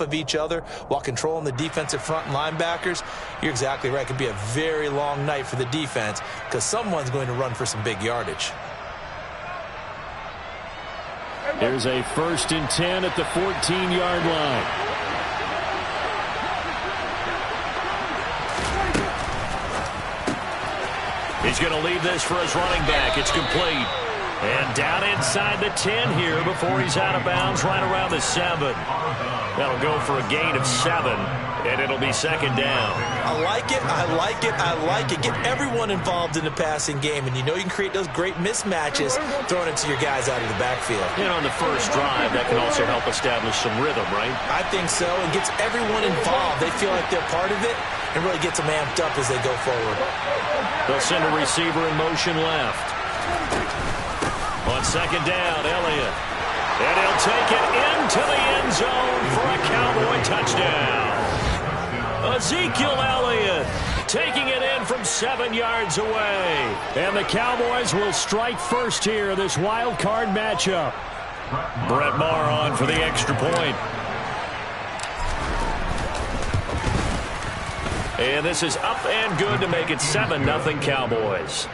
of each other while controlling the defensive front and linebackers, you're exactly right. It could be a very long night for the defense because someone's going to run for some big yardage. Here's a 1st and 10 at the 14-yard line. He's going to leave this for his running back. It's complete. And down inside the 10 here before he's out of bounds, right around the 7. That'll go for a gain of 7, and it'll be 2nd down. I like it, I like it, I like it. Get everyone involved in the passing game, and you know you can create those great mismatches throwing it to your guys out of the backfield. And on the first drive, that can also help establish some rhythm, right? I think so, and gets everyone involved. They feel like they're part of it, and really gets them amped up as they go forward. They'll send a receiver in motion left. On 2nd down, Elliott. And he'll take it into the end zone for a Cowboy touchdown. Ezekiel Elliott taking it in from 7 yards away. And the Cowboys will strike first here in this wild card matchup. Brett Maher on for the extra point. And this is up and good to make it 7-0 Cowboys.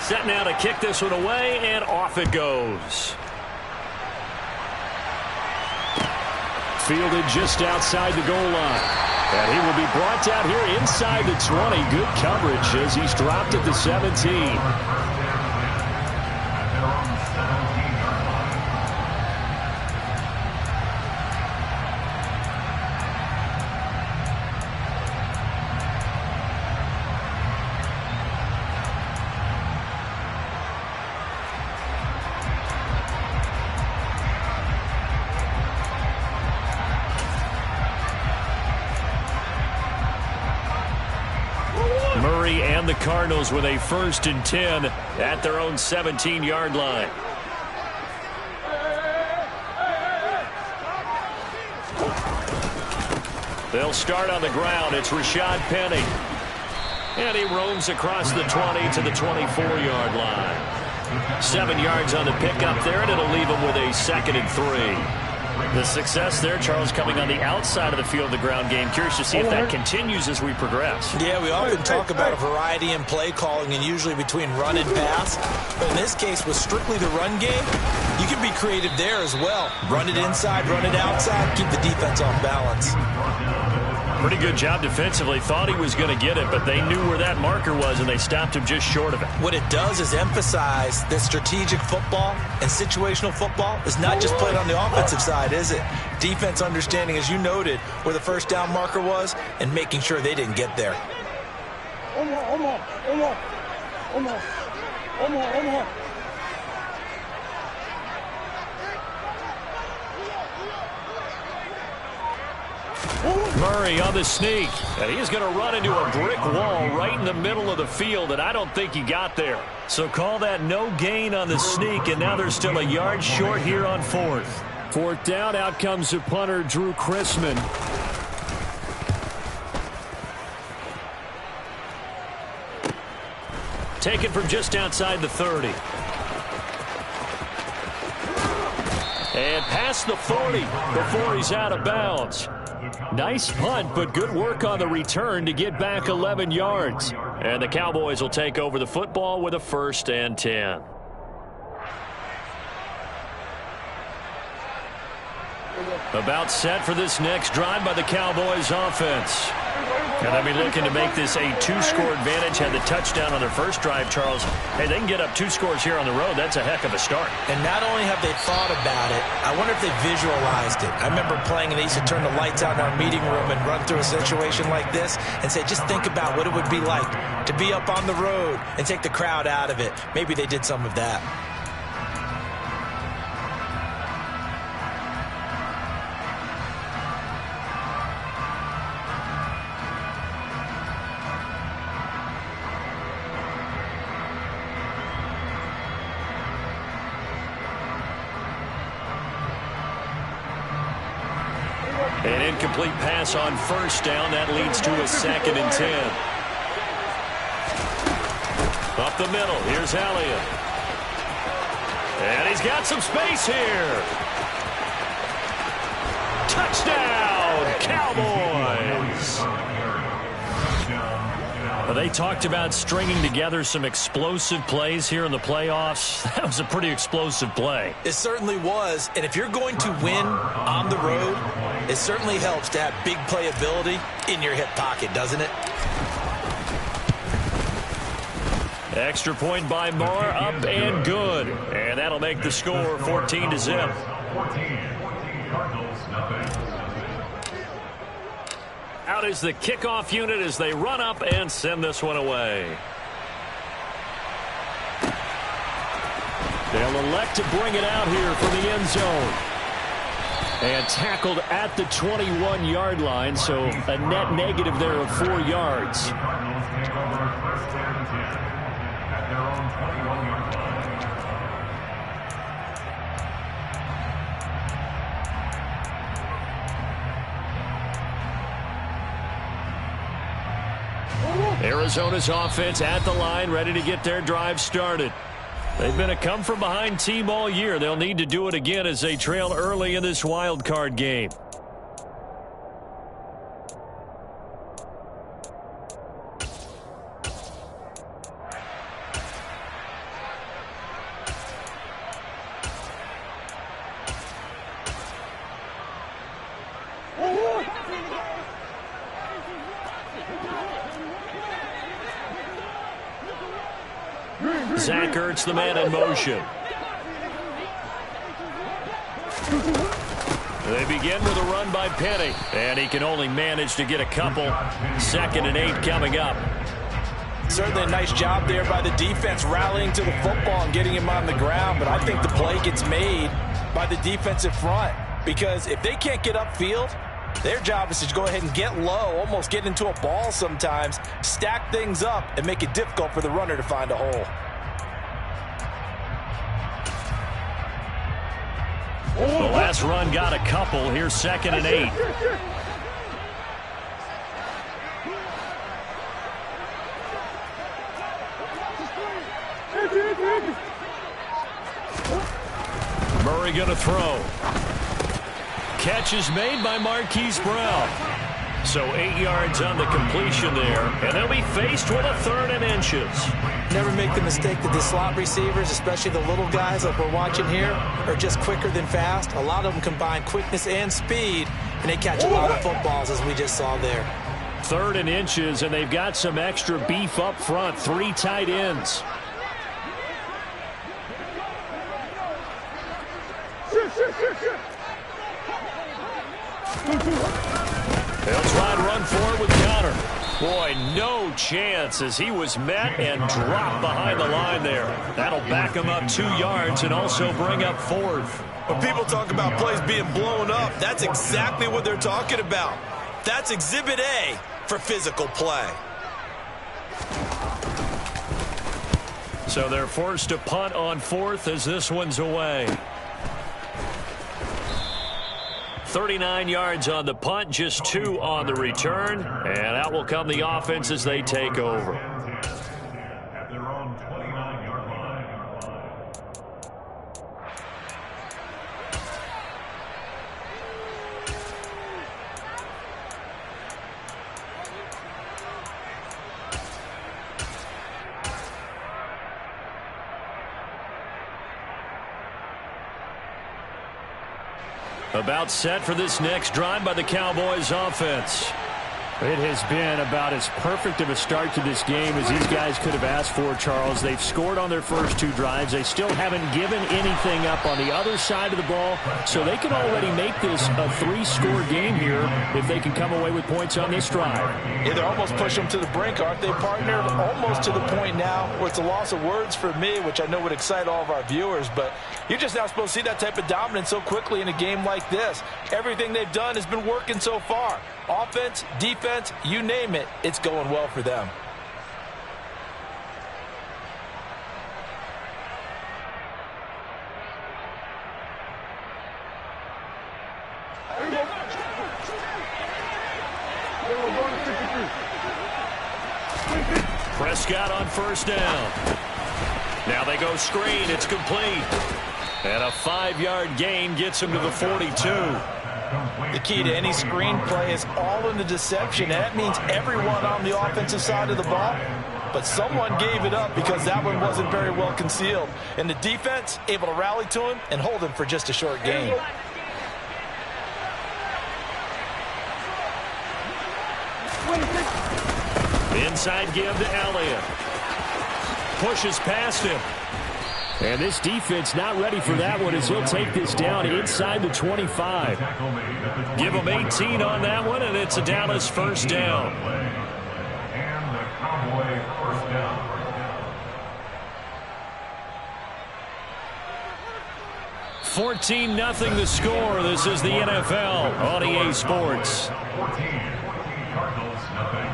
Set now to kick this one away, and off it goes. Fielded just outside the goal line. And he will be brought down here inside the 20. Good coverage as he's dropped at the 17. Murray and the Cardinals with a 1st and 10 at their own 17-yard line. They'll start on the ground. It's Rashad Penny. And he roams across the 20 to the 24-yard line. 7 yards on the pickup there, and it'll leave him with a 2nd and 3. The success there, Charles, coming on the outside of the field of the ground game. Curious to see if that continues as we progress. Yeah, we often talk about a variety in play calling and usually between run and pass. But in this case, with strictly the run game, you can be creative there as well. Run it inside, run it outside, keep the defense off balance. Pretty good job defensively. Thought he was going to get it, but they knew where that marker was, and they stopped him just short of it. What it does is emphasize that strategic football and situational football is not just played on the offensive side, is it? Defense understanding, as you noted, where the 1st down marker was and making sure they didn't get there. Murray on the sneak, and he's going to run into a brick wall right in the middle of the field, and I don't think he got there. So call that no gain on the sneak, and now they're still a yard short here on 4th. 4th down, out comes the punter, Drew Chrisman. Taken from just outside the 30. And past the 40 before he's out of bounds. Nice punt, but good work on the return to get back 11 yards. And the Cowboys will take over the football with a 1st and 10. About set for this next drive by the Cowboys offense. And they'll be looking to make this a 2-score advantage. Had the touchdown on their first drive, Charles. Hey, they can get up 2 scores here on the road. That's a heck of a start. And not only have they thought about it, I wonder if they visualized it. I remember playing, and they used to turn the lights out in our meeting room and run through a situation like this and say, just think about what it would be like to be up on the road and take the crowd out of it. Maybe they did some of that. An incomplete pass on 1st down. That leads to a 2nd and 10. Off the middle. Here's Elliott. And he's got some space here. Touchdown, Cowboys. Well, they talked about stringing together some explosive plays here in the playoffs. That was a pretty explosive play. It certainly was. And if you're going to win on the road, it certainly helps to have big playability in your hip pocket, doesn't it? Extra point by Marr, up and good. And that'll make the score 14-0. Out is the kickoff unit as they run up and send this one away. They'll elect to bring it out here from the end zone. And tackled at the 21-yard line, so a net negative there of 4 yards. Arizona's offense at the line, ready to get their drive started. They've been a come-from-behind team all year. They'll need to do it again as they trail early in this wild card game. Zach Ertz, the man in motion. They begin with a run by Penny, and he can only manage to get a couple. 2nd and 8 coming up. Certainly a nice job there by the defense rallying to the football and getting him on the ground, but I think the play gets made by the defensive front because if they can't get upfield, their job is to go ahead and get low, almost get into a ball sometimes, stack things up, and make it difficult for the runner to find a hole. The last run got a couple. Here's 2nd and 8. Murray going to throw. Catch is made by Marquise Brown. So 8 yards on the completion there, and they'll be faced with a 3rd and inches. Never make the mistake that the slot receivers, especially the little guys like we're watching here, are just quicker than fast. A lot of them combine quickness and speed, and they catch a lot of footballs, as we just saw there. 3rd and inches, and they've got some extra beef up front. 3 tight ends. They'll try and run forward with Connor. Boy, no chance as he was met and dropped behind the line there. That'll back him up 2 yards and also bring up 4th. When people talk about plays being blown up, that's exactly what they're talking about. That's Exhibit A for physical play. So they're forced to punt on 4th as this one's away. 39 yards on the punt, just 2 on the return. And out will come the offense as they take over. At their own 29-yard line. About set for this next drive by the Cowboys offense. It has been about as perfect of a start to this game as these guys could have asked for, Charles. They've scored on their first 2 drives. They still haven't given anything up on the other side of the ball, so they can already make this a 3-score game here if they can come away with points on this drive. Yeah, they're almost pushing them to the brink, aren't they, partner? Almost to the point now where it's a loss of words for me, which I know would excite all of our viewers, but you're just not supposed to see that type of dominance so quickly in a game like this. Everything they've done has been working so far. Offense, defense, you name it, it's going well for them. Prescott on first down. Now they go screen. It's complete. And a 5-yard gain gets him to the 42. The key to any screen play is all in the deception. And that means everyone on the offensive side of the ball. But someone gave it up because that one wasn't very well concealed. And the defense able to rally to him and hold him for just a short gain. Inside give to Elliott. Pushes past him. And this defense not ready for that one as he'll take this down inside the 25. Give him 18 on that one, and it's a Dallas first down. And the Cowboy first down. $14-0 the score. This is the NFL on EA Sports. 14. Cardinals, nothing.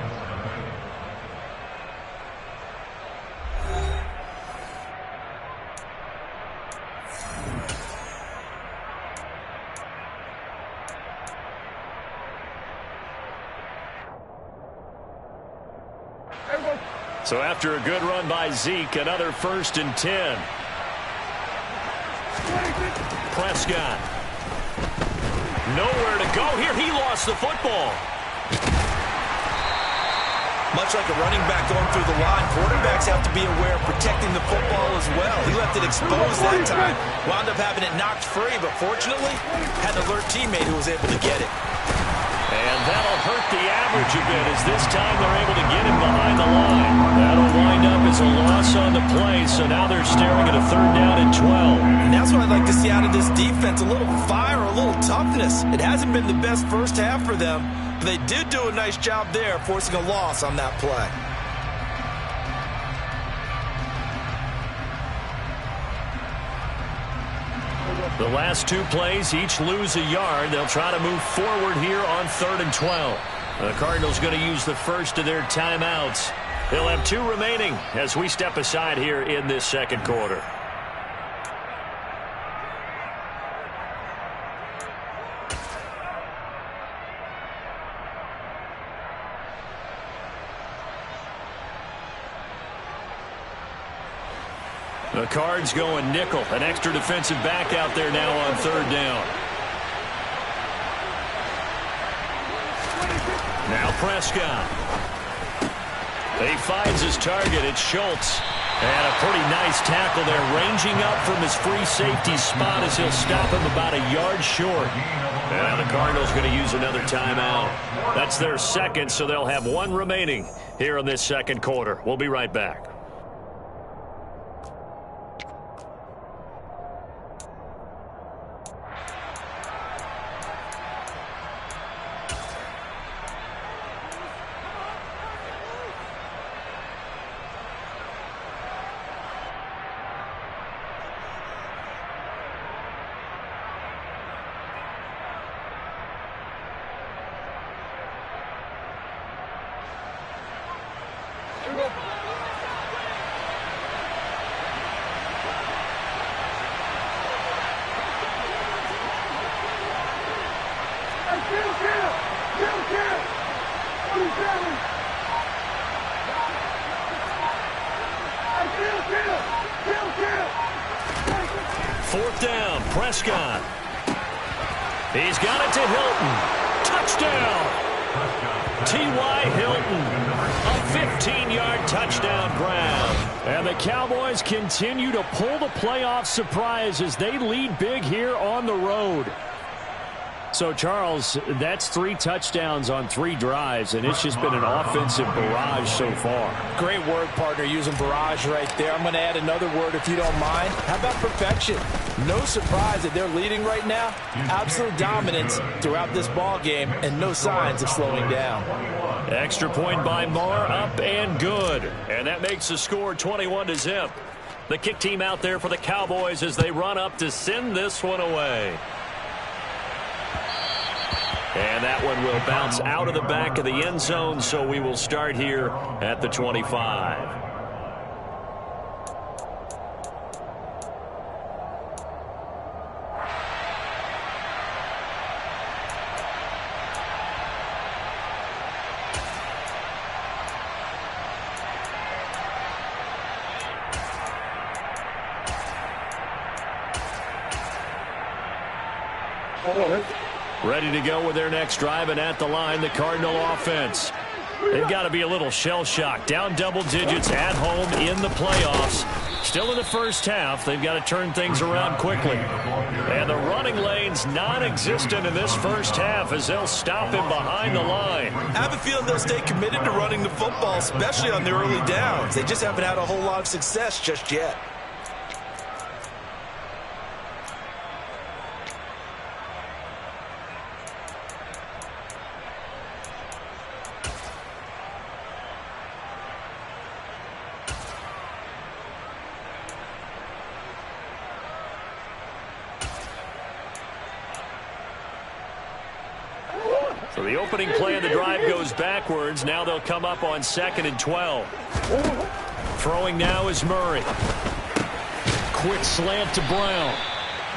So after a good run by Zeke, another 1st and 10. Prescott. Nowhere to go here. He lost the football. Much like a running back going through the line, quarterbacks have to be aware of protecting the football as well. He left it exposed that time. Wound up having it knocked free, but fortunately, had an alert teammate who was able to get it. And that'll hurt the average a bit as this time they're able to get him behind the line. That'll wind up as a loss on the play, so now they're staring at a 3rd down and 12. And that's what I'd like to see out of this defense, a little fire, a little toughness. It hasn't been the best first half for them, but they did do a nice job there forcing a loss on that play. The last 2 plays each lose a yard. They'll try to move forward here on 3rd and 12. The Cardinals going to use the first of their timeouts. They'll have 2 remaining as we step aside here in this second quarter. The Cards going nickel. An extra defensive back out there now on 3rd down. Now Prescott. He finds his target. It's Schultz. And a pretty nice tackle there, ranging up from his free safety spot as he'll stop him about a yard short. And the Cardinals going to use another timeout. That's their second, so they'll have 1 remaining here in this second quarter. We'll be right back. Fourth down, Prescott. He's got it to Hilton. Touchdown. T.Y. Hilton. A 15-yard touchdown grab. And the Cowboys continue to pull the playoff surprise as they lead big here on the road. So, Charles, that's 3 touchdowns on 3 drives, and it's just been an offensive barrage so far. Great word, partner, using barrage right there. I'm going to add another word if you don't mind. How about perfection? No surprise that they're leading right now. Absolute dominance throughout this ball game and no signs of slowing down. Extra point by Moore, up and good. And that makes the score 21-0. The kick team out there for the Cowboys as they run up to send this one away. And that one will bounce out of the back of the end zone, so we will start here at the 25. Ready to go with their next drive, and at the line, the Cardinal offense. They've got to be a little shell-shocked. Down double digits at home in the playoffs. Still in the first half. They've got to turn things around quickly. And the running lane's non-existent in this first half as they'll stop him behind the line. I have a feeling they'll stay committed to running the football, especially on the early downs. They just haven't had a whole lot of success just yet. So the opening play of the drive goes backwards. Now they'll come up on 2nd and 12. Throwing now is Murray. Quick slant to Brown.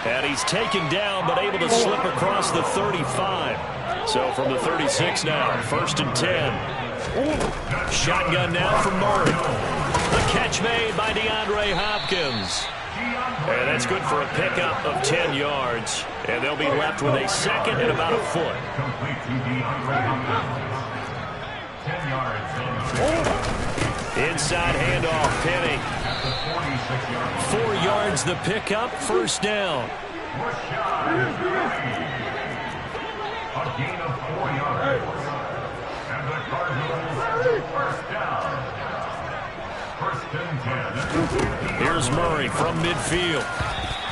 And he's taken down but able to slip across the 35. So from the 36 now, 1st and 10. Shotgun now from Murray. The catch made by DeAndre Hopkins. And that's good for a pickup of 10 yards. And they'll be left with a 2nd and about a foot. Inside handoff, Penny. 4 yards the pickup, 1st down. A gain of 4 yards. And the Cardinals 1st down. 1st and 10. Here's Murray from midfield.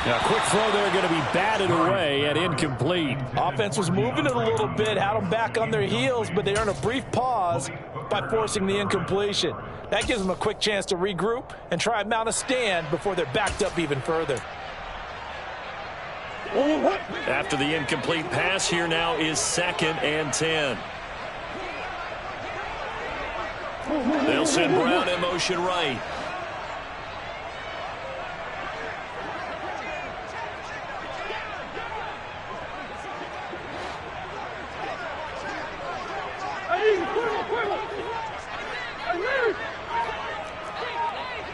Now, quick throw there, going to be batted away and incomplete. Offense was moving it a little bit, had them back on their heels, but they earned a brief pause by forcing the incompletion. That gives them a quick chance to regroup and try and mount a stand before they're backed up even further. After the incomplete pass, here now is 2nd and 10. They'll send Brown in motion right.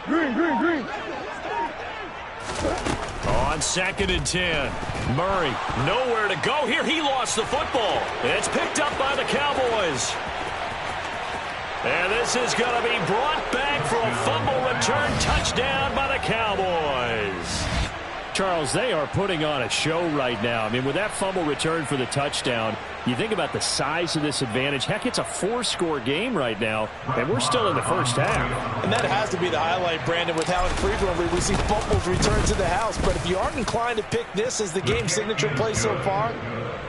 Green. On 2nd and 10. Murray, nowhere to go here. He lost the football. It's picked up by the Cowboys. And this is going to be brought back for a fumble return touchdown by the Cowboys. Charles, they are putting on a show right now. I mean, with that fumble return for the touchdown, you think about the size of this advantage. Heck, it's a 4-score game right now, and we're still in the first half. And that has to be the highlight, Brandon, with how infrequently we see fumbles return to the house. But if you aren't inclined to pick this as the game signature play so far,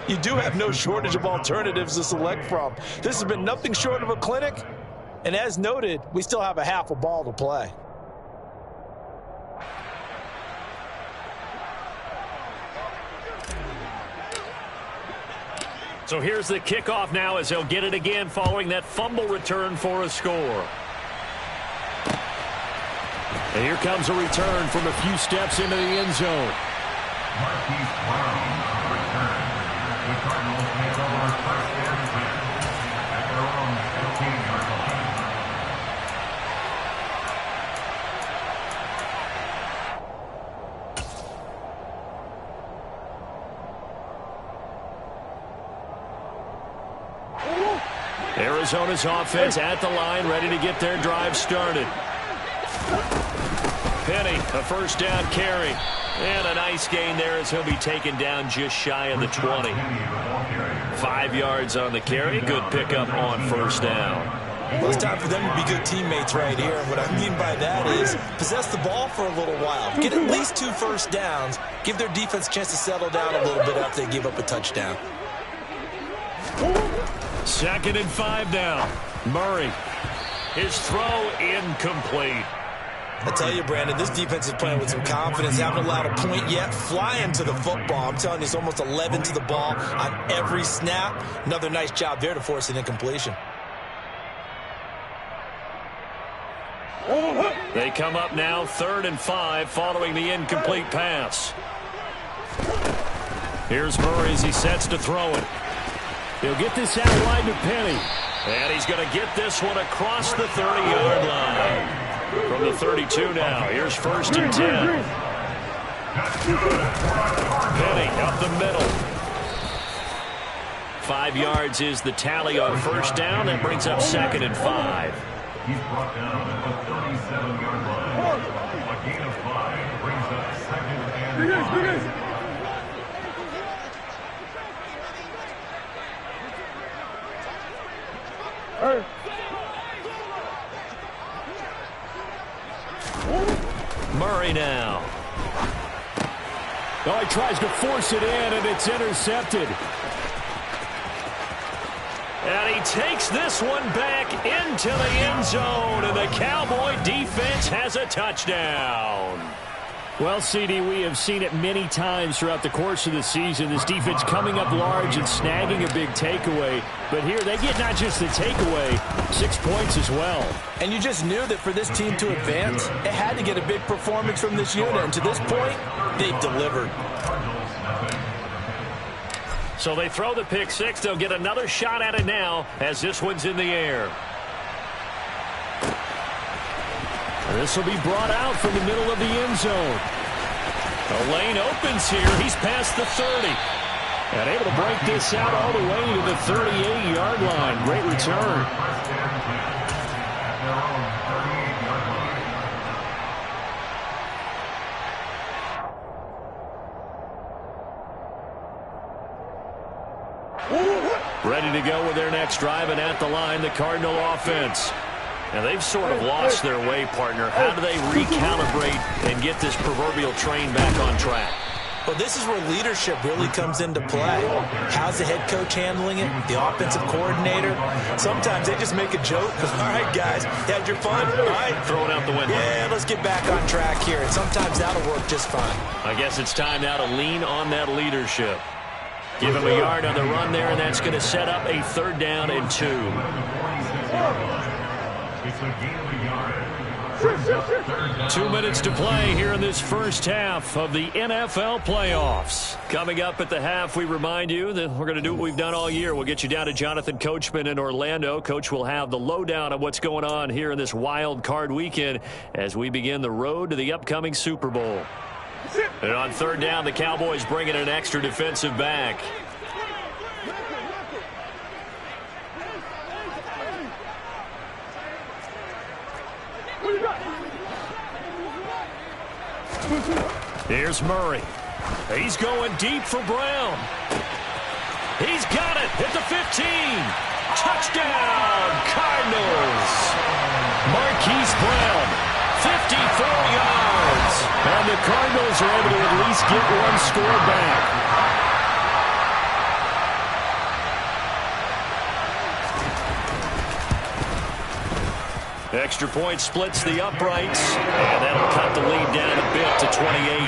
you do have no shortage of alternatives to select from. This has been nothing short of a clinic, and as noted, we still have a half a ball to play. So here's the kickoff now as he'll get it again following that fumble return for a score. And here comes a return from a few steps into the end zone. Marquise Brown return. The Cardinals make over 1st and 10 at their own 15-yard line. Arizona's offense at the line, ready to get their drive started. Penny, a 1st down carry. And a nice gain there as he'll be taken down just shy of the 20. 5 yards on the carry. Good pickup on 1st down. Well, it's time for them to be good teammates right here. And what I mean by that is possess the ball for a little while. Get at least 2 1st downs. Give their defense a chance to settle down a little bit after they give up a touchdown. 2nd and 5 now. Murray. His throw incomplete. I tell you, Brandon, this defense is playing with some confidence. Haven't allowed a point yet. Flying to the football. I'm telling you, it's almost 11 to the ball on every snap. Another nice job there to force an incompletion. They come up now 3rd and 5 following the incomplete pass. Here's Murray as he sets to throw it. He'll get this out wide to Penny. And he's going to get this one across the 30-yard line. From the 32 now, here's 1st and 10. Penny up the middle. 5 yards is the tally on first down. That brings up 2nd and 5. He's brought down at the 37-yard line. A gain of 5 brings up 2nd and 5. Murray now. Oh, he tries to force it in, and it's intercepted. And he takes this one back into the end zone, and the Cowboy defense has a touchdown. Well, CD, we have seen it many times throughout the course of the season. This defense coming up large and snagging a big takeaway. But here, they get not just the takeaway, 6 points as well. And you just knew that for this team to advance, it had to get a big performance from this unit. And to this point, they've delivered. So they throw the pick six. They'll get another shot at it now as this one's in the air. This will be brought out from the middle of the end zone. The lane opens here. He's past the 30. And able to break this out all the way to the 38-yard line. Great return. Ready to go with their next drive, and at the line, the Cardinal offense. Now, they've sort of lost their way, partner. How do they recalibrate and get this proverbial train back on track? Well, this is where leadership really comes into play. How's the head coach handling it? The offensive coordinator? Sometimes they just make a joke. All right, guys, you had your fun? All right. Throw it out the window. Yeah, let's get back on track here. And sometimes that'll work just fine. I guess it's time now to lean on that leadership. Give him a yard on the run there, and that's going to set up a 3rd down and 2. It's a gain of a yard. 2 minutes to play here in this first half of the NFL playoffs. Coming up at the half, we remind you that we're going to do what we've done all year. We'll get you down to Jonathan Coachman in Orlando. Coach will have the lowdown on what's going on here in this wild card weekend as we begin the road to the upcoming Super Bowl. And on 3rd down, the Cowboys bring in an extra defensive back. Here's Murray. He's going deep for Brown. He's got it at the 15. Touchdown, Cardinals. Marquise Brown, 54 yards. And the Cardinals are able to at least get one score back. Extra point splits the uprights, and that'll cut the lead down a bit to 28.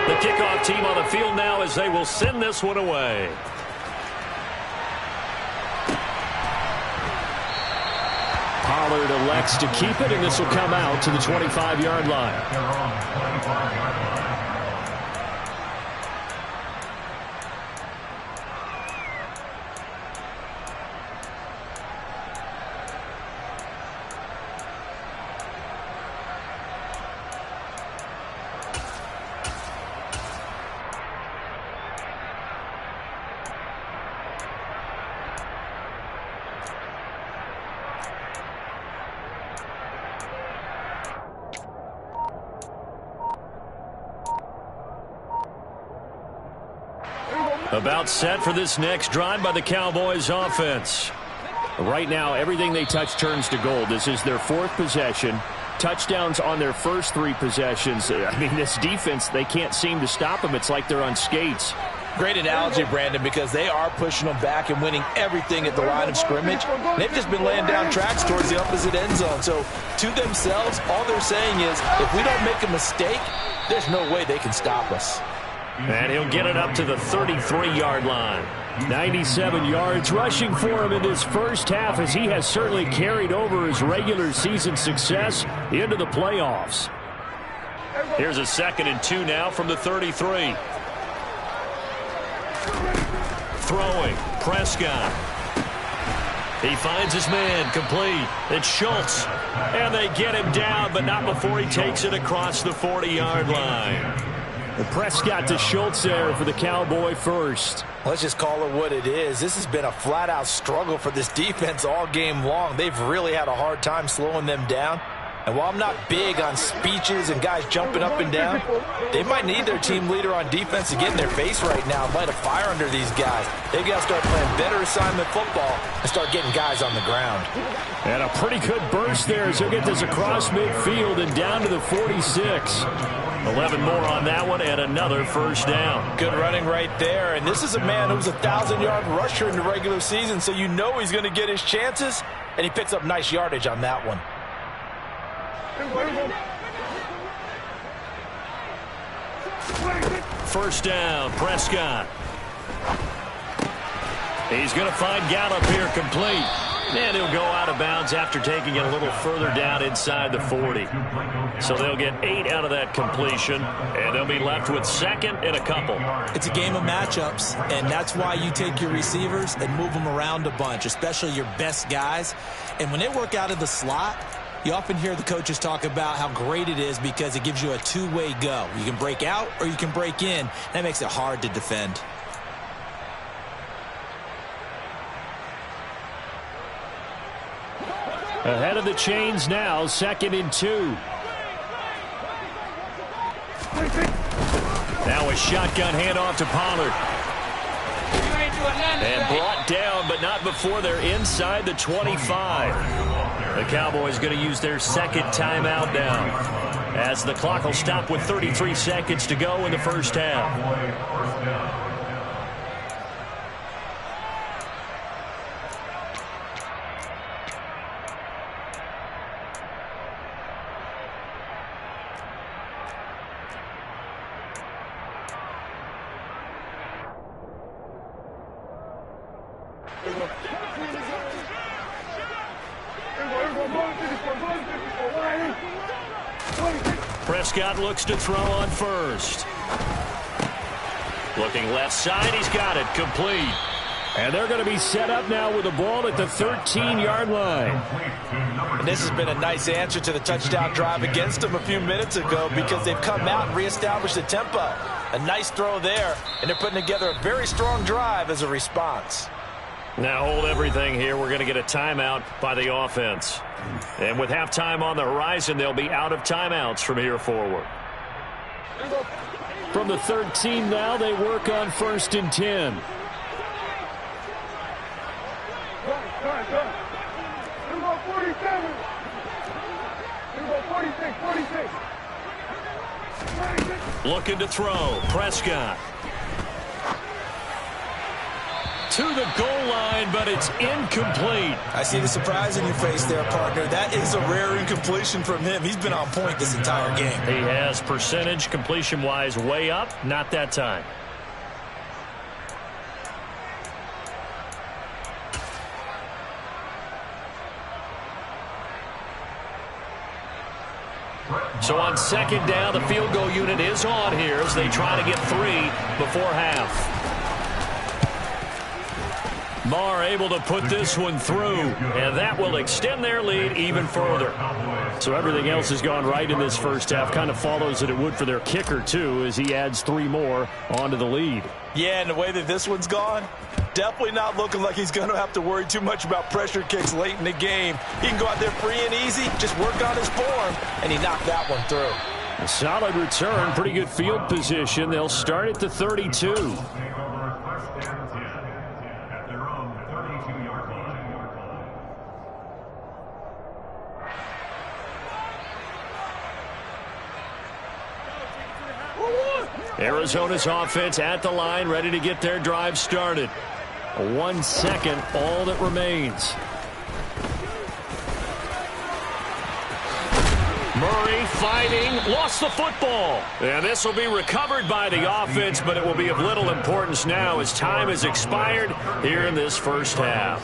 The kickoff team on the field now as they will send this one away. Pollard elects to keep it, and this will come out to the 25-yard line. About set for this next drive by the Cowboys offense. Right now, everything they touch turns to gold. This is their 4th possession. Touchdowns on their first 3 possessions. I mean, this defense, they can't seem to stop them. It's like they're on skates. Great analogy, Brandon, because they are pushing them back and winning everything at the line of scrimmage. They've just been laying down tracks towards the opposite end zone. So to themselves, all they're saying is, if we don't make a mistake, there's no way they can stop us. And he'll get it up to the 33-yard line. 97 yards rushing for him in this first half, as he has certainly carried over his regular season success into the playoffs. Here's a 2nd and 2 now from the 33. Throwing, Prescott. He finds his man, complete. It's Schultz. And they get him down, but not before he takes it across the 40-yard line. And Prescott to Schultz there for the Cowboy first. Let's just call it what it is. This has been a flat-out struggle for this defense all game long. They've really had a hard time slowing them down. And while I'm not big on speeches and guys jumping up and down, they might need their team leader on defense to get in their face right now and light a fire under these guys. They've got to start playing better assignment football and start getting guys on the ground. And a pretty good burst there as he'll get this across midfield and down to the 46. 11 more on that one and another first down. Good running right there. And this is a man who's a 1,000-yard rusher in the regular season, so you know he's going to get his chances, and he picks up nice yardage on that one. First down, Prescott. He's going to find Gallup here complete. And he'll go out of bounds after taking it a little further down inside the 40. So they'll get 8 out of that completion, and they'll be left with second and a couple. It's a game of matchups, and that's why you take your receivers and move them around a bunch, especially your best guys. And when they work out of the slot, you often hear the coaches talk about how great it is because it gives you a two-way go. You can break out or you can break in. That makes it hard to defend. Ahead of the chains now, 2nd and 2. Now a shotgun handoff to Pollard. And brought down, but not before they're inside the 25. The Cowboys going to use their second timeout now, as the clock will stop with 33 seconds to go in the first half. Prescott looks to throw on first. Looking left side, he's got it complete. And they're going to be set up now with the ball at the 13-yard line. And this has been a nice answer to the touchdown drive against them a few minutes ago because they've come out and reestablished the tempo. A nice throw there, and they're putting together a very strong drive as a response. Now hold everything here. We're going to get a timeout by the offense. And with halftime on the horizon, they'll be out of timeouts from here forward. From the 13 now, they work on 1st and 10. Looking to throw. Prescott. To the goal line, but it's incomplete. I see the surprise in your face there, partner. That is a rare incompletion from him. He's been on point this entire game. He has percentage completion-wise way up. Not that time. So on 2nd down, the field goal unit is on here as they try to get 3 before half. Marr able to put this one through, and that will extend their lead even further. So everything else has gone right in this first half. Kind of follows that it would for their kicker, too, as he adds 3 more onto the lead. Yeah, and the way that this one's gone, definitely not looking like he's going to have to worry too much about pressure kicks late in the game. He can go out there free and easy, just work on his form, and he knocked that one through. A solid return, pretty good field position. They'll start at the 32. Arizona's offense at the line, ready to get their drive started. 1 second, all that remains. Murray fighting, lost the football. And this will be recovered by the offense, but it will be of little importance now as time has expired here in this first half.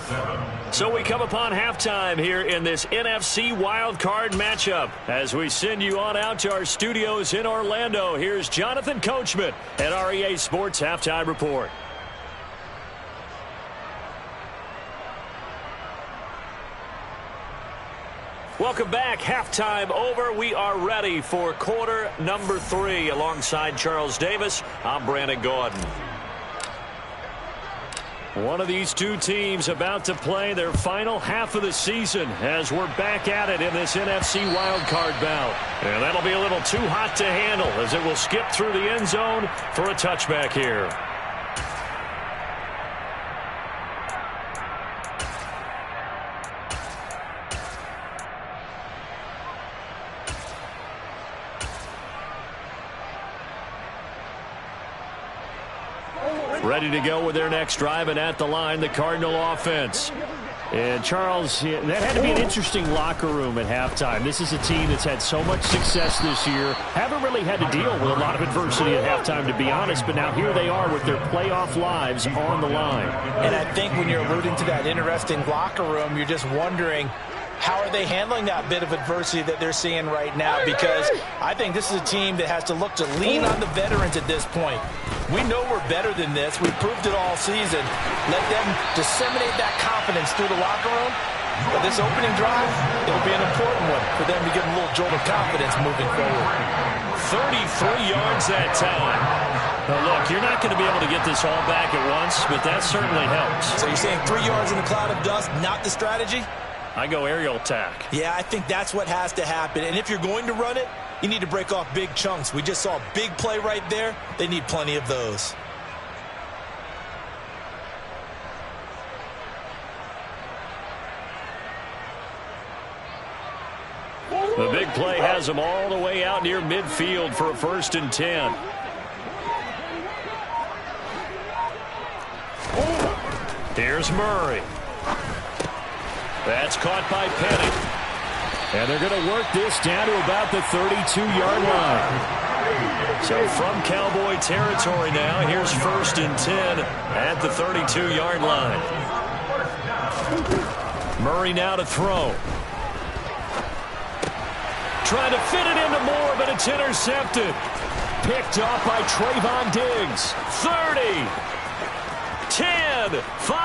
So we come upon halftime here in this NFC wildcard matchup. As we send you on out to our studios in Orlando, here's Jonathan Coachman at REA Sports Halftime Report. Welcome back. Halftime over. We are ready for quarter number 3. Alongside Charles Davis, I'm Brandon Gordon. One of these two teams about to play their final half of the season as we're back at it in this NFC wildcard bout. And that'll be a little too hot to handle as it will skip through the end zone for a touchback here. Ready to go with their next drive, and at the line, the Cardinal offense. And Charles, that had to be an interesting locker room at halftime. This is a team that's had so much success this year. Haven't really had to deal with a lot of adversity at halftime, to be honest, but now here they are with their playoff lives on the line. And I think when you're alluding to that interesting locker room, you're just wondering, how are they handling that bit of adversity that they're seeing right now? Because I think this is a team that has to look to lean on the veterans at this point. We know we're better than this. We've proved it all season. Let them disseminate that confidence through the locker room. But this opening drive, it'll be an important one for them to get a little jolt of confidence moving forward. 33 yards that time. Now look, you're not going to be able to get this all back at once, but that certainly helps. So you're saying 3 yards in a cloud of dust, not the strategy? I go aerial attack. Yeah, I think that's what has to happen. And if you're going to run it, you need to break off big chunks. We just saw a big play right there. They need plenty of those. The big play has them all the way out near midfield for a 1st and 10. Here's Murray. That's caught by Penny. And they're going to work this down to about the 32-yard line. So from Cowboy territory now, here's 1st and 10 at the 32-yard line. Murray now to throw. Trying to fit it into Moore, but it's intercepted. Picked off by Trayvon Diggs. 30. 10, 5,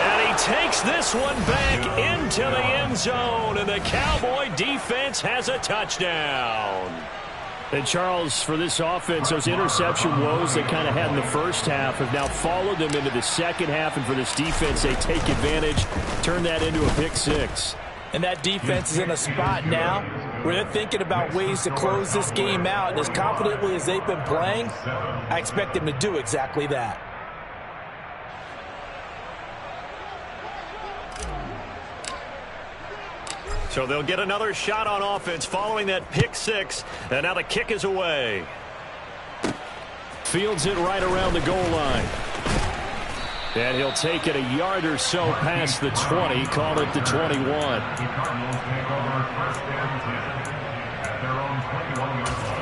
and he takes this one back into the end zone, and the Cowboy defense has a touchdown. And Charles, for this offense, those interception woes they kind of had in the first half have now followed them into the second half, and for this defense, they take advantage, turn that into a pick 6. And that defense is in a spot now where they're thinking about ways to close this game out, and as confidently as they've been playing, I expect them to do exactly that. So they'll get another shot on offense following that pick 6, and now the kick is away. Fields it right around the goal line. And he'll take it a yard or so past the 20, call it the 21. The Cardinals take over 1st and 10 at their own 21-yard line.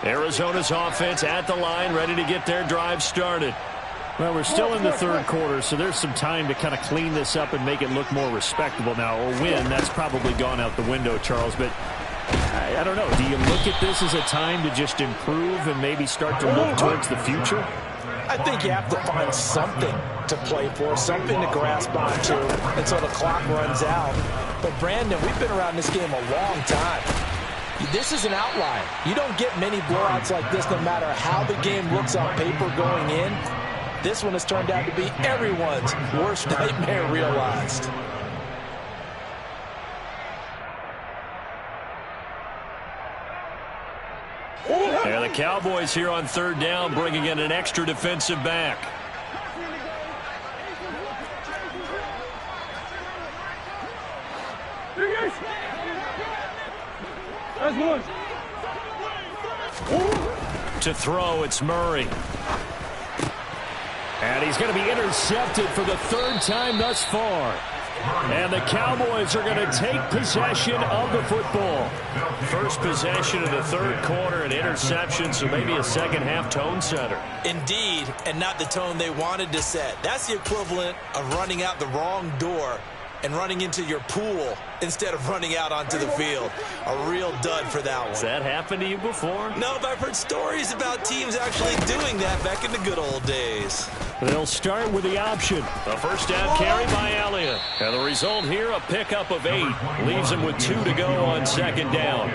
Arizona's offense at the line, ready to get their drive started. Well, we're still in the third quarter, so there's some time to kind of clean this up and make it look more respectable now. Or win, that's probably gone out the window, Charles. But I don't know. Do you look at this as a time to just improve and maybe start to look towards the future? I think you have to find something to play for, something to grasp onto until the clock runs out. But, Brandon, we've been around this game a long time. This is an outlier. You don't get many blowouts like this no matter how the game looks on paper going in. This one has turned out to be everyone's worst nightmare realized. And the Cowboys here on 3rd down, bringing in an extra defensive back. To throw, it's Murray. And he's going to be intercepted for the 3rd time thus far. And the Cowboys are going to take possession of the football. First possession of the 3rd quarter, an interception, so maybe a second-half tone setter. Indeed, and not the tone they wanted to set. That's the equivalent of running out the wrong door and running into your pool instead of running out onto the field. A real dud for that one. Has that happened to you before? No, but I've heard stories about teams actually doing that back in the good old days. They'll start with the option. A first down carry by Elliott. And the result here, a pickup of 8. Leaves him with 2 to go on second down.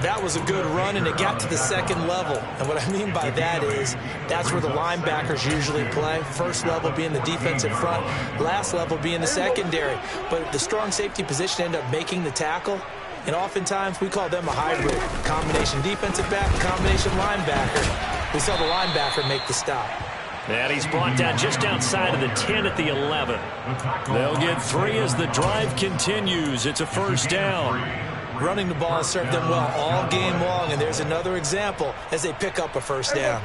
That was a good run, and it got to the second level. And what I mean by that is that's where the linebackers usually play. First level being the defensive front, last level being the secondary. But the strong safety position ended up making the tackle. And oftentimes we call them a hybrid. Combination defensive back, combination linebacker. We saw the linebacker make the stop. And he's brought down just outside of the 10 at the 11. They'll get 3 as the drive continues. It's a first down. Running the ball has served them well all game long, and there's another example as they pick up a first down.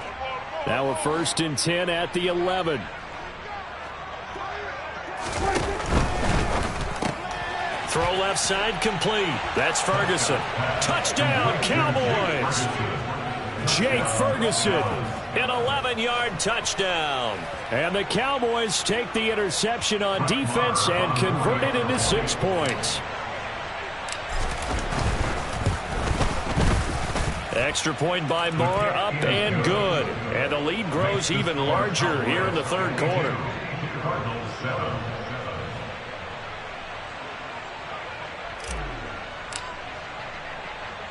Now a 1st and 10 at the 11. Throw left side complete. That's Ferguson. Touchdown, Cowboys. Jake Ferguson. An 11-yard touchdown. And the Cowboys take the interception on defense and convert it into 6 points. Extra point by Moore, up and good. And the lead grows even larger here in the third quarter.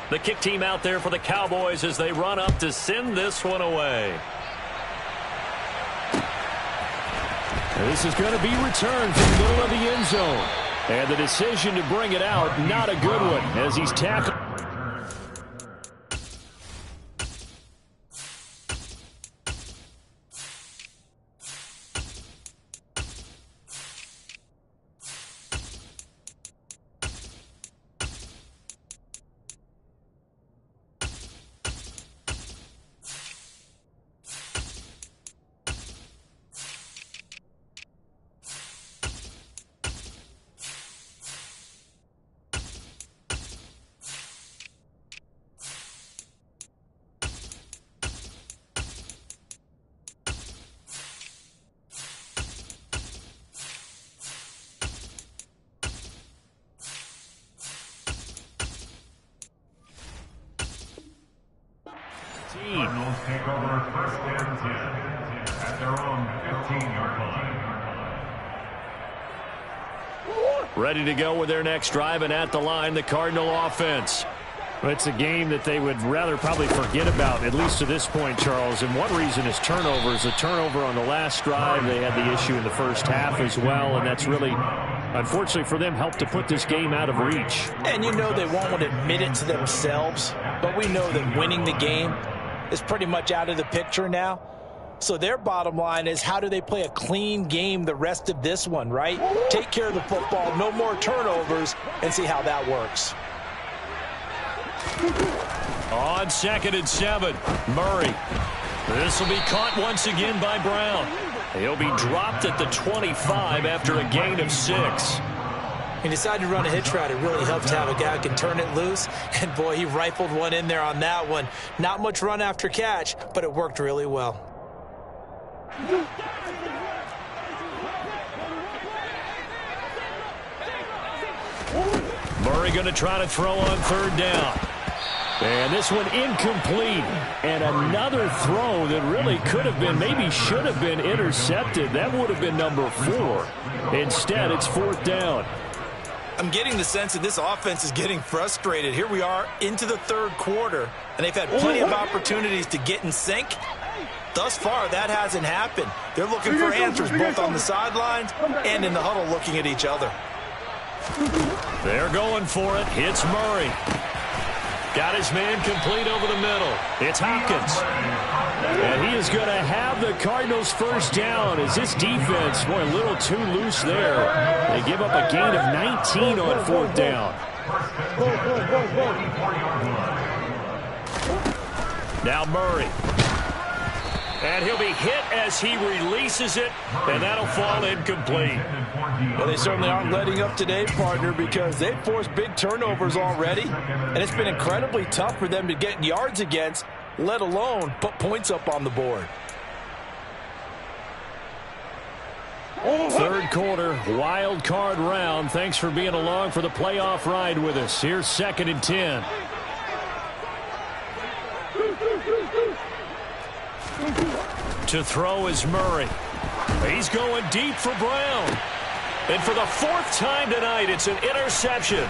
The kick team out there for the Cowboys as they run up to send this one away. This is going to be returned from the middle of the end zone. And the decision to bring it out, not a good one, as he's tackled. Cardinals take over 1st and 10 at their own 15-yard line. Ready to go with their next drive, and at the line, the Cardinal offense. It's a game that they would rather probably forget about, at least to this point, Charles. And one reason is turnovers. A turnover on the last drive. They had the issue in the first half as well, and that's really, unfortunately for them, helped to put this game out of reach. And you know they won't admit it to themselves, but we know that winning the game is pretty much out of the picture now. So their bottom line is, how do they play a clean game the rest of this one, right? Take care of the football, no more turnovers, and see how that works. On 2nd and 7, Murray. This will be caught once again by Brown. He'll be dropped at the 25 after a gain of 6. He decided to run a hitch route. It really helped to have a guy who can turn it loose. And, boy, he rifled one in there on that one. Not much run after catch, but it worked really well. Murray going to try to throw on 3rd down. And this one incomplete. And another throw that really could have been, maybe should have been intercepted. That would have been number 4. Instead, it's 4th down. I'm getting the sense that this offense is getting frustrated. Here we are into the 3rd quarter, and they've had plenty of opportunities to get in sync. Thus far, that hasn't happened. They're looking for answers both on the sidelines and in the huddle looking at each other. They're going for it. It's Murray. Got his man complete over the middle. It's Hopkins. And he is going to have the Cardinals' first down as this defense, boy, a little too loose there. They give up a gain of 19 on 4th down. Now Murray. And he'll be hit as he releases it, and that'll fall incomplete. Well, they certainly aren't letting up today, partner, because they've forced big turnovers already, and it's been incredibly tough for them to get yards against, let alone put points up on the board. Third quarter, wild card round. Thanks for being along for the playoff ride with us. Here's 2nd and 10. To throw is Murray. He's going deep for Brown. And for the 4th time tonight, it's an interception.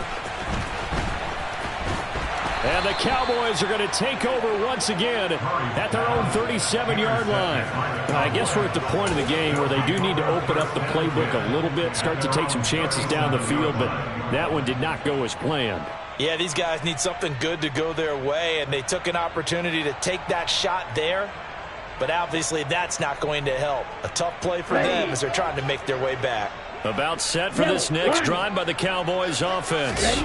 And the Cowboys are going to take over once again at their own 37-yard line. I guess we're at the point of the game where they do need to open up the playbook a little bit, start to take some chances down the field, but that one did not go as planned. Yeah, these guys need something good to go their way, and they took an opportunity to take that shot there, but obviously that's not going to help. A tough play for them as they're trying to make their way back. About set for this next drive by the Cowboys offense.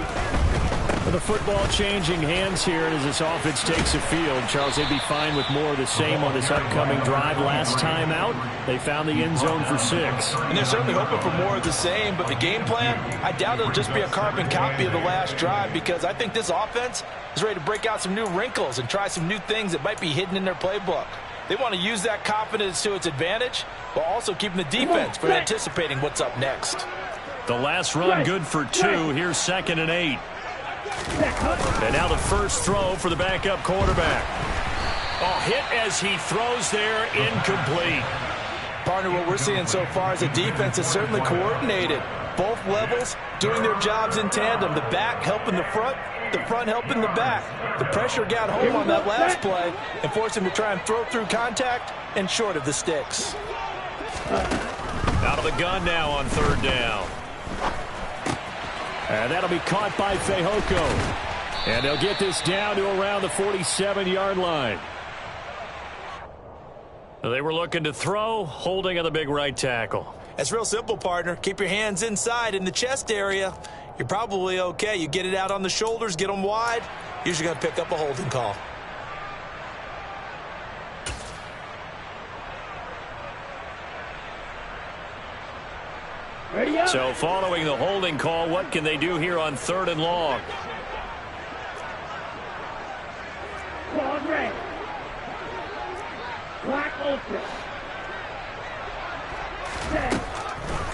The football changing hands here as this offense takes the field. Charles, they'd be fine with more of the same on this upcoming drive. Last time out, they found the end zone for 6. And they're certainly hoping for more of the same, but the game plan, I doubt it'll just be a carbon copy of the last drive, because I think this offense is ready to break out some new wrinkles and try some new things that might be hidden in their playbook. They want to use that confidence to its advantage, while also keeping the defense from anticipating what's up next. The last run good for 2. Here's 2nd and 8. And now the first throw for the backup quarterback. Oh, hit as he throws there, incomplete. Partner, what we're seeing so far is a defense that's certainly coordinated. Both levels doing their jobs in tandem. The back helping the front helping the back. The pressure got home on that last play and forced him to try and throw through contact and short of the sticks. Out of the gun now on 3rd down. And that'll be caught by Fehoko. And they'll get this down to around the 47-yard line. They were looking to throw, holding on the big right tackle. It's real simple, partner. Keep your hands inside in the chest area. You're probably okay. You get it out on the shoulders, get them wide. Usually going to pick up a holding call. So following the holding call, what can they do here on 3rd and long?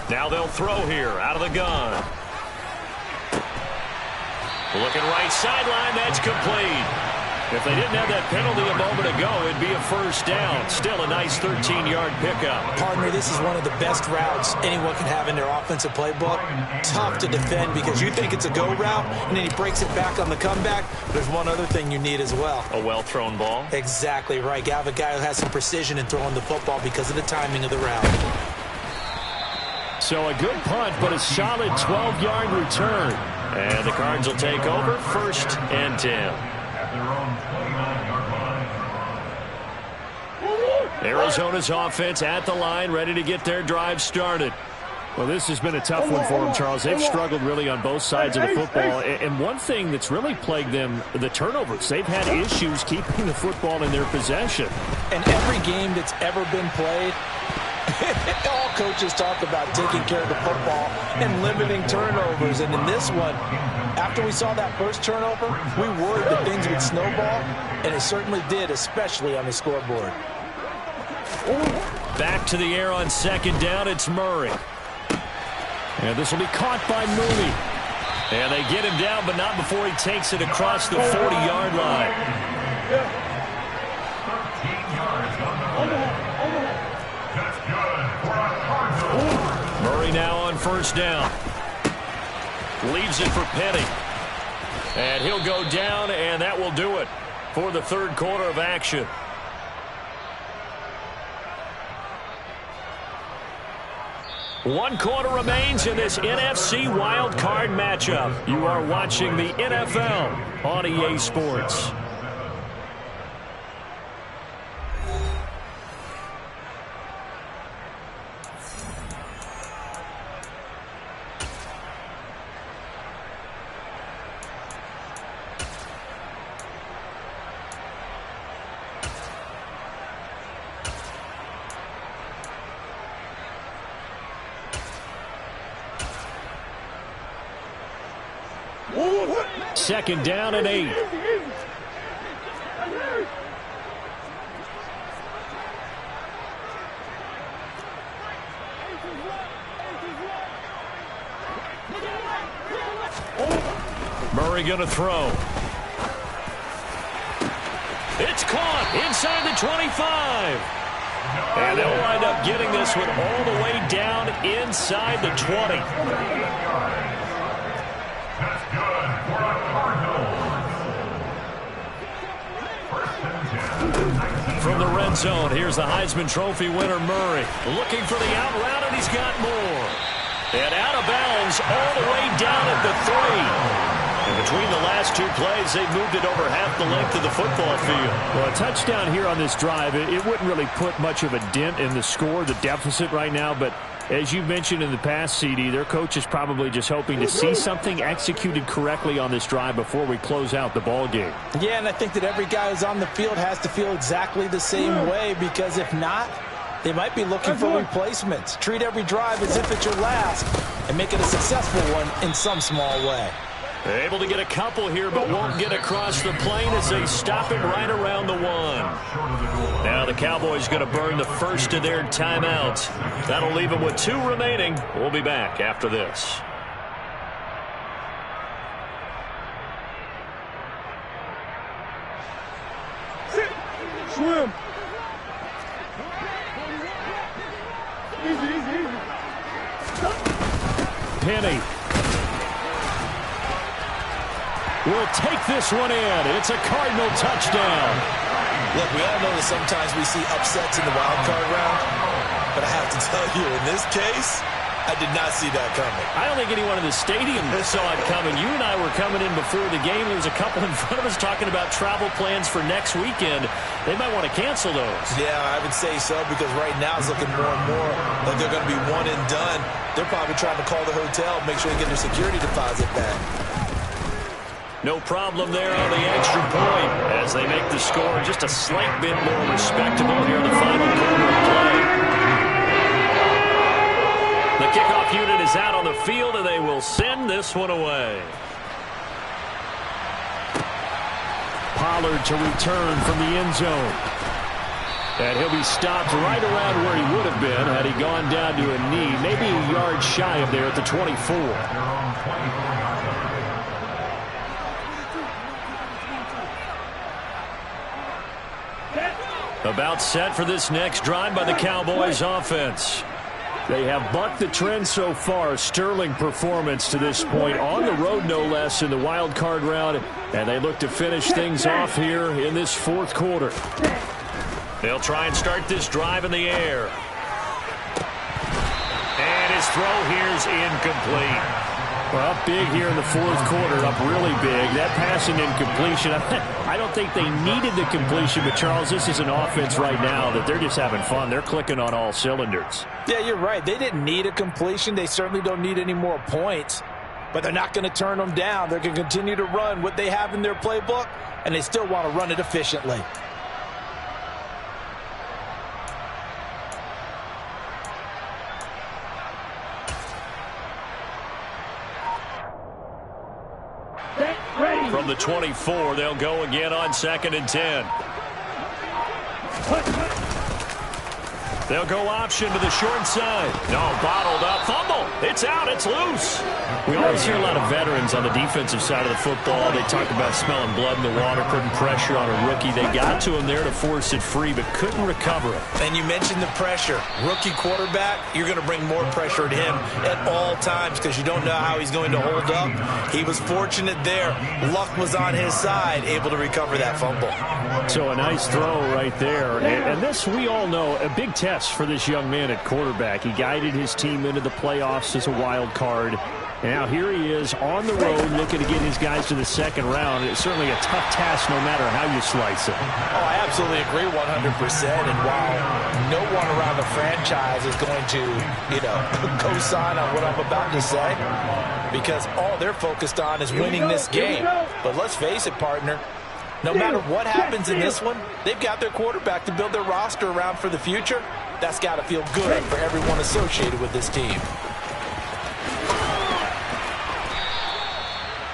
Now they'll throw here out of the gun. Looking right sideline, that's complete. If they didn't have that penalty a moment ago, it'd be a first down. Still a nice 13-yard pickup. Partner, this is one of the best routes anyone can have in their offensive playbook. Tough to defend because you think it's a go route, and then he breaks it back on the comeback. There's one other thing you need as well. A well-thrown ball. Exactly right. You have a guy who has some precision in throwing the football because of the timing of the route. So a good punt, but a solid 12-yard return. And the Cards will take over 1st and 10. Arizona's offense at the line, ready to get their drive started. Well, this has been a tough one for them, Charles. They've struggled really on both sides of the football. And one thing that's really plagued them, the turnovers. They've had issues keeping the football in their possession. And every game that's ever been played, all coaches talk about taking care of the football and limiting turnovers. And in this one, after we saw that first turnover, we worried that things would snowball, and it certainly did, especially on the scoreboard. Back to the air on 2nd down, it's Murray. And this will be caught by Mooney. And they get him down, but not before he takes it across the 40-yard line. 13 yards on the play. That's good for a Cardinal. Murray now on 1st down. Leaves it for Penny. And he'll go down, and that will do it for the 3rd quarter of action. One quarter remains in this NFC Wild Card matchup. You are watching the NFL on EA Sports. Second down and 8. Murray going to throw. It's caught inside the 25. And they'll wind up getting this one all the way down inside the 20. That's good for a Cardinals. First and 10. From the red zone, here's the Heisman Trophy winner, Murray. Looking for the out route, and he's got more. And out of bounds all the way down at the 3. And between the last two plays, they've moved it over half the length of the football field. Well, a touchdown here on this drive, it wouldn't really put much of a dent in the score, the deficit right now. But as you mentioned in the past, CD, their coach is probably just hoping to see something executed correctly on this drive before we close out the ball game. Yeah, and I think that every guy who's on the field has to feel exactly the same way, because if not, they might be looking for replacements. Treat every drive as if it's your last and make it a successful one in some small way. Able to get a couple here, but won't get across the plane as they stop him right around the 1. Now the Cowboys going to burn the first of their timeouts. That'll leave them with 2 remaining. We'll be back after this. Swim. Penny will take this one in. It's a Cardinal touchdown. Look, we all know that sometimes we see upsets in the wild card round, but I have to tell you, in this case, I did not see that coming. I don't think anyone in the stadium saw it coming. You and I were coming in before the game. There was a couple in front of us talking about travel plans for next weekend. They might want to cancel those. Yeah, I would say so, because right now it's looking more and more like they're going to be one and done. They're probably trying to call the hotel, make sure they get their security deposit back. No problem there on the extra point as they make the score just a slight bit more respectable here in the final quarter of play. The kickoff unit is out on the field, and they will send this one away. Pollard to return from the end zone. And he'll be stopped right around where he would have been had he gone down to a knee, maybe a yard shy of there at the 24. About set for this next drive by the Cowboys offense. They have bucked the trend so far. Sterling performance to this point, on the road no less in the wild card round, and they look to finish things off here in this fourth quarter. They'll try and start this drive in the air. And his throw here's incomplete. Well, up big here in the fourth quarter, up really big. That passing incompletion, I don't think they needed the completion, but Charles, this is an offense right now that they're just having fun. They're clicking on all cylinders. Yeah, you're right. They didn't need a completion. They certainly don't need any more points, but they're not going to turn them down. They're going to continue to run what they have in their playbook, and they still want to run it efficiently. From the 24, they'll go again on 2nd and 10. They'll go option to the short side. No, bottled up. Fumble. It's out. It's loose. We always hear a lot of veterans on the defensive side of the football. They talk about smelling blood in the water, putting pressure on a rookie. They got to him there to force it free, but couldn't recover it. And you mentioned the pressure. Rookie quarterback, you're going to bring more pressure at him at all times because you don't know how he's going to hold up. He was fortunate there. Luck was on his side, able to recover that fumble. So a nice throw right there. And this, we all know, a big test for this young man at quarterback. He guided his team into the playoffs as a wild card. Now here he is on the road looking to get his guys to the second round. It's certainly a tough task no matter how you slice it. Oh, I absolutely agree 100%. And while no one around the franchise is going to, co-sign on what I'm about to say, because all they're focused on is winning this game. But let's face it, partner, no matter what happens in this one, they've got their quarterback to build their roster around for the future. That's got to feel good for everyone associated with this team.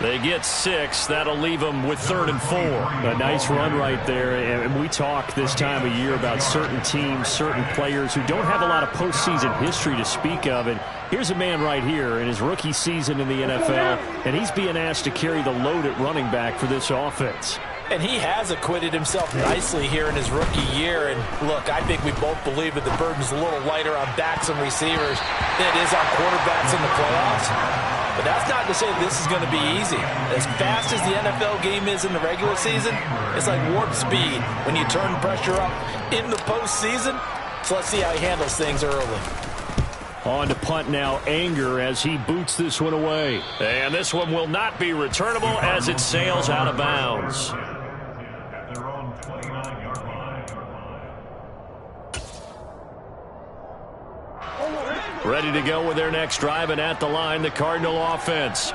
They get 6. That'll leave them with 3rd and 4. A nice run right there. And we talk this time of year about certain teams, certain players who don't have a lot of postseason history to speak of. And Here's a man right here in his rookie season in the NFL, and he's being asked to carry the load at running back for this offense. And he has acquitted himself nicely here in his rookie year. And look, I think we both believe that the burden's a little lighter on backs and receivers than it is on quarterbacks in the playoffs. But that's not to say that this is going to be easy. As fast as the NFL game is in the regular season, it's like warp speed when you turn pressure up in the postseason. So let's see how he handles things early. On to punt now, Anger, as he boots this one away. And this one will not be returnable as it sails out of bounds. At their own 29-yard line. Ready to go with their next drive, and at the line, the Cardinal offense.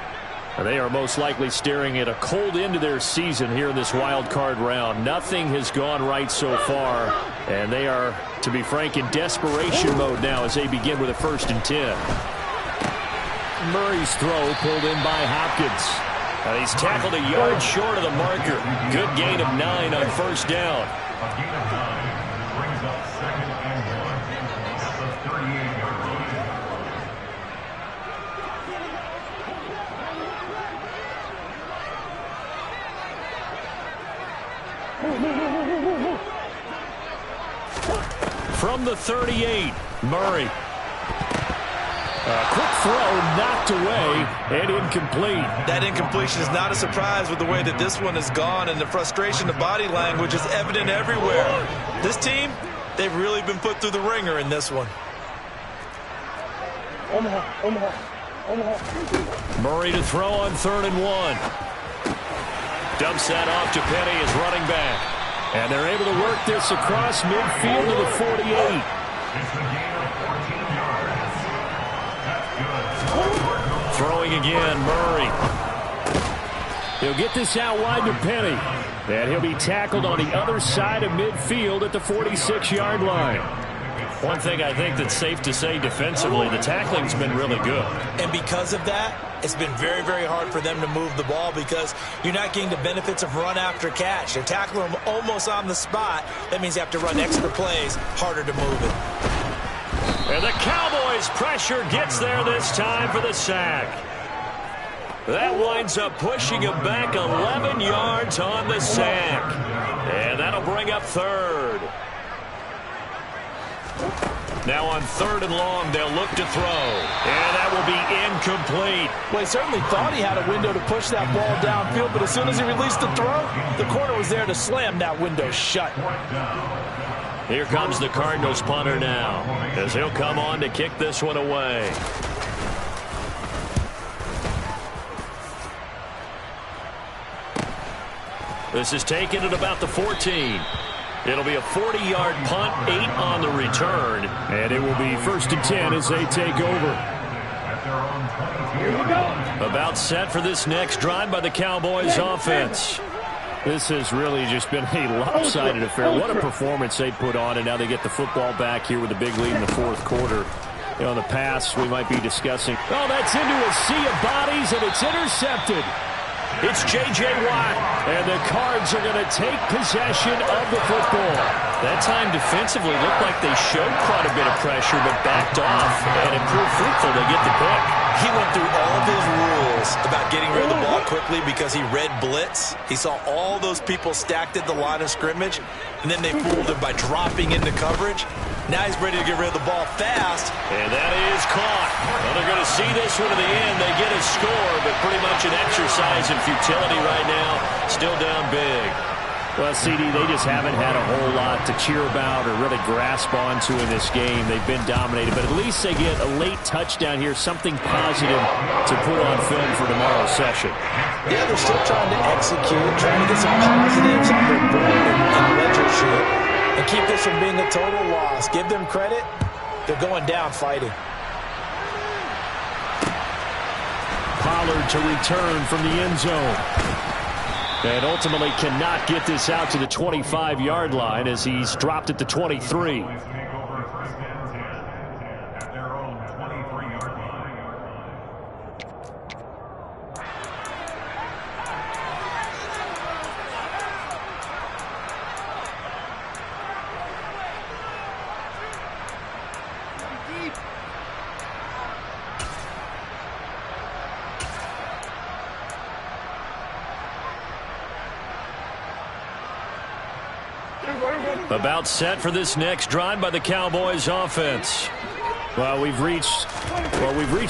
They are most likely staring at a cold end to their season here in this wild card round. Nothing has gone right so far, and they are, to be frank, in desperation mode now as they begin with a 1st and 10. Murray's throw pulled in by Hopkins. And he's tackled a yard short of the marker. Good gain of 9 on 1st down. A gain of 9 brings up 2nd and 1 at the 38-yard line. From the 38, Murray. A quick throw knocked away and incomplete. That incompletion is not a surprise with the way that this one has gone, and the frustration of body language is evident everywhere. This team, they've really been put through the ringer in this one. Murray to throw on 3rd and 1. Dumps that off to Penny as running back. And they're able to work this across midfield to the 48. It's a gain of 14 yards. That's good. Throwing again, Murray. He'll get this out wide to Penny. And he'll be tackled on the other side of midfield at the 46-yard line. One thing I think that's safe to say defensively, the tackling's been really good. And because of that, it's been very, very hard for them to move the ball because you're not getting the benefits of run after catch. They're tackling them almost on the spot. That means you have to run extra plays, harder to move it. And the Cowboys' pressure gets there this time for the sack. That winds up pushing him back 11 yards on the sack. And that'll bring up 3rd. Now on 3rd and long, they'll look to throw. And that will be incomplete. Well, he certainly thought he had a window to push that ball downfield, but as soon as he released the throw, the corner was there to slam that window shut. Here comes the Cardinals punter now, as he'll come on to kick this one away. This is taken at about the 14. It'll be a 40-yard punt, 8 on the return. And it will be 1st and 10 as they take over. About set for this next drive by the Cowboys offense. This has really just been a lopsided affair. What a performance they put on, and now they get the football back here with a big lead in the 4th quarter. You know, in the past, we might be discussing, oh, that's into a sea of bodies, and it's intercepted. It's J.J. Watt. And the Cards are going to take possession of the football. That time defensively looked like they showed quite a bit of pressure but backed off, and it proved fruitful to get the pick. He went through all of his rules about getting rid of the ball quickly because he read blitz. He saw all those people stacked at the line of scrimmage, and then they fooled him by dropping into coverage. Now he's ready to get rid of the ball fast. And that is caught. Well, they're going to see this one to the end. They get a score, but pretty much an exercise in futility right now. Still down big. Well, CD, they just haven't had a whole lot to cheer about or really grasp onto in this game. They've been dominated, but at least they get a late touchdown here, something positive to put on film for tomorrow's session. Yeah, they're still trying to execute, trying to get some positives on their board and ledger sheet, and keep this from being a total loss. Give them credit. They're going down fighting. Pollard to return from the end zone. And ultimately cannot get this out to the 25-yard line as he's dropped at the 23. About set for this next drive by the Cowboys offense. Well, we've reached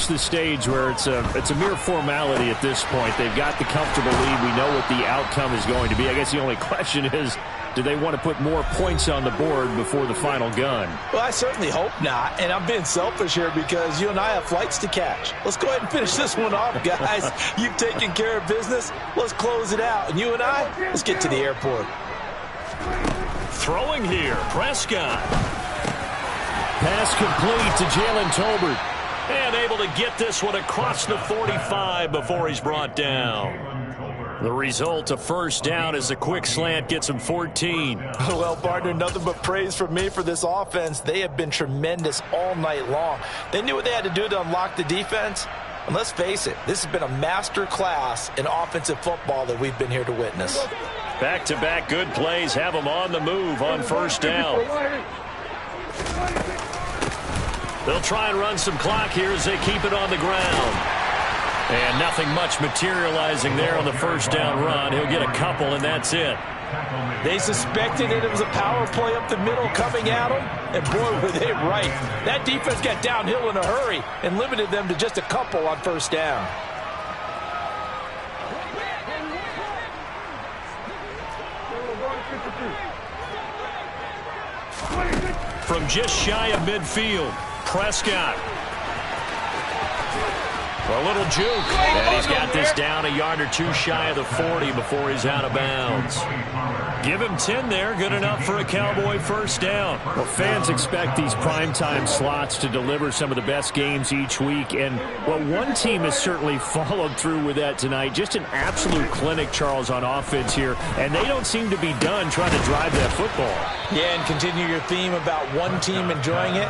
the stage where it's a mere formality at this point. They've got the comfortable lead. We know what the outcome is going to be. I guess the only question is, do they want to put more points on the board before the final gun? Well, I certainly hope not, and I'm being selfish here because you and I have flights to catch. Let's go ahead and finish this one off, guys. You've taken care of business. Let's close it out, and you and I, let's get to the airport. Throwing here, Prescott. Pass complete to Jalen Tolbert. And able to get this one across the 45 before he's brought down. The result, a first down, as a quick slant gets him 14. Well, partner, nothing but praise from me for this offense. They have been tremendous all night long. They knew what they had to do to unlock the defense. And let's face it, this has been a master class in offensive football that we've been here to witness. Back-to-back good plays have them on the move on first down. They'll try and run some clock here as they keep it on the ground. And nothing much materializing there on the first down run. He'll get a couple, and that's it. They suspected that it was a power play up the middle coming at them, and boy, were they right. That defense got downhill in a hurry and limited them to just a couple on first down. From just shy of midfield, Prescott. A little juke. And he's got this down a yard or two shy of the 40 before he's out of bounds. Give him 10 there. Good enough for a Cowboy first down. Well, fans expect these primetime slots to deliver some of the best games each week. And, well, one team has certainly followed through with that tonight. Just an absolute clinic, Charles, on offense here. And they don't seem to be done trying to drive that football. Yeah, and continue your theme about one team enjoying it.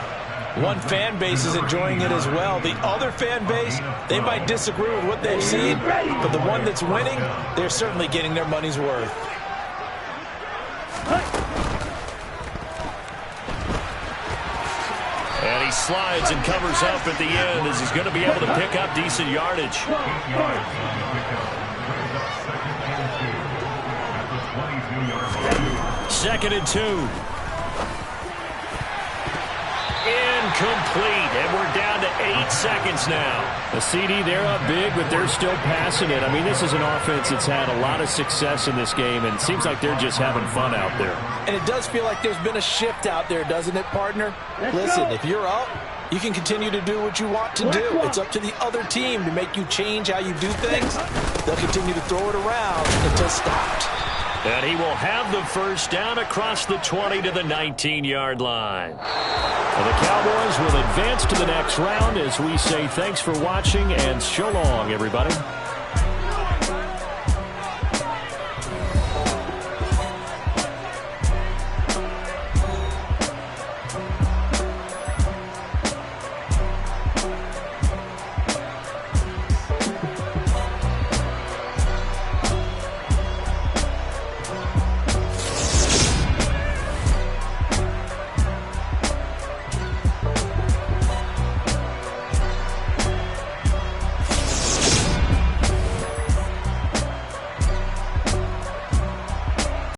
One fan base is enjoying it as well. The other fan base, they might disagree with what they've seen, but the one that's winning, they're certainly getting their money's worth. And he slides and covers up at the end as he's going to be able to pick up decent yardage. Second and 2. Incomplete, and we're down to 8 seconds now. The CD, they're up big, but they're still passing it. I mean, this is an offense that's had a lot of success in this game, and it seems like they're just having fun out there. And it does feel like there's been a shift out there, doesn't it, partner? Listen, if you're up, you can continue to do what you want to do. It's up to the other team to make you change how you do things. They'll continue to throw it around until stopped. And he will have the first down across the 20 to the 19-yard line. Well, the Cowboys will advance to the next round as we say thanks for watching and so long, everybody.